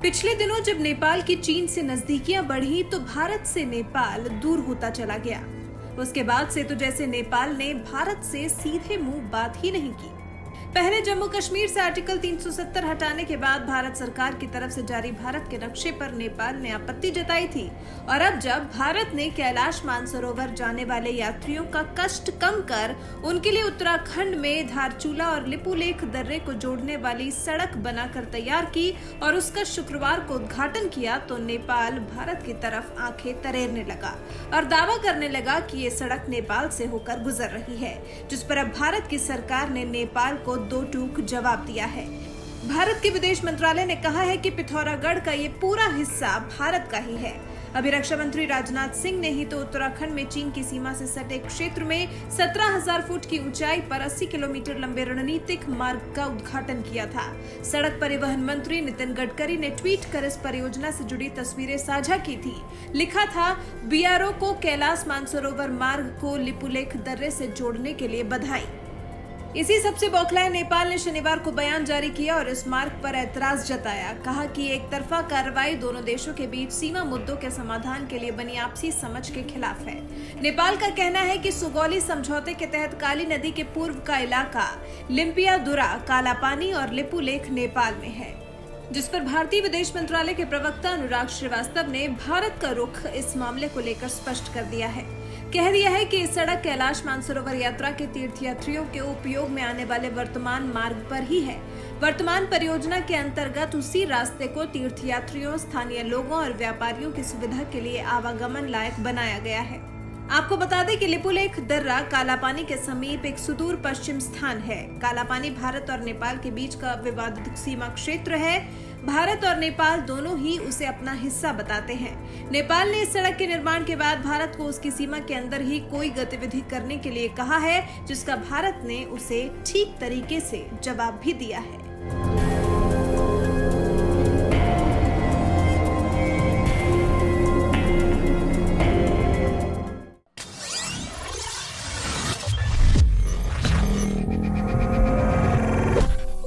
पिछले दिनों जब नेपाल की चीन से नजदीकियां बढ़ी तो भारत से नेपाल दूर होता चला गया। उसके बाद से तो जैसे नेपाल ने भारत से सीधे मुंह बात ही नहीं की। पहले जम्मू कश्मीर से आर्टिकल 370 हटाने के बाद भारत सरकार की तरफ से जारी भारत के नक्शे पर नेपाल ने आपत्ति जताई थी, और अब जब भारत ने कैलाश मानसरोवर जाने वाले यात्रियों का कष्ट कम कर उनके लिए उत्तराखंड में धारचूला और लिपुलेख दर्रे को जोड़ने वाली सड़क बनाकर तैयार की और उसका शुक्रवार को उद्घाटन किया, तो नेपाल भारत की तरफ आंखें तरेरने लगा और दावा करने लगा कि ये सड़क नेपाल से होकर गुजर रही है, जिस पर अब भारत की सरकार ने नेपाल को दो टूक जवाब दिया है। भारत के विदेश मंत्रालय ने कहा है कि पिथौरागढ़ का ये पूरा हिस्सा भारत का ही है। अभी रक्षा मंत्री राजनाथ सिंह ने ही तो उत्तराखंड में चीन की सीमा से सटे क्षेत्र में 17,000 फुट की ऊंचाई पर 80 किलोमीटर लंबे रणनीतिक मार्ग का उद्घाटन किया था। सड़क परिवहन मंत्री नितिन गडकरी ने ट्वीट कर इस परियोजना से जुड़ी तस्वीरें साझा की थी। लिखा था, बीआरओ को कैलाश मानसरोवर मार्ग को लिपुलेख दर्रे से जोड़ने के लिए बधाई। इसी सबसे बौखलाए नेपाल ने शनिवार को बयान जारी किया और इस मार्ग पर ऐतराज जताया। कहा कि एक तरफा कार्रवाई दोनों देशों के बीच सीमा मुद्दों के समाधान के लिए बनी आपसी समझ के खिलाफ है। नेपाल का कहना है कि सुगौली समझौते के तहत काली नदी के पूर्व का इलाका लिम्पियादुरा, कालापानी और लिपुलेख नेपाल में है, जिस पर भारतीय विदेश मंत्रालय के प्रवक्ता अनुराग श्रीवास्तव ने भारत का रुख इस मामले को लेकर स्पष्ट कर दिया है। कह दिया है कि इस सड़क कैलाश मानसरोवर यात्रा के तीर्थयात्रियों के उपयोग में आने वाले वर्तमान मार्ग पर ही है। वर्तमान परियोजना के अंतर्गत उसी रास्ते को तीर्थयात्रियों, स्थानीय लोगों और व्यापारियों की सुविधा के लिए आवागमन लायक बनाया गया है। आपको बता दें कि लिपुलेख दर्रा कालापानी के समीप एक सुदूर पश्चिम स्थान है। कालापानी भारत और नेपाल के बीच का विवादित सीमा क्षेत्र है। भारत और नेपाल दोनों ही उसे अपना हिस्सा बताते हैं। नेपाल ने इस सड़क के निर्माण के बाद भारत को उसकी सीमा के अंदर ही कोई गतिविधि करने के लिए कहा है, जिसका भारत ने उसे ठीक तरीके से जवाब भी दिया है।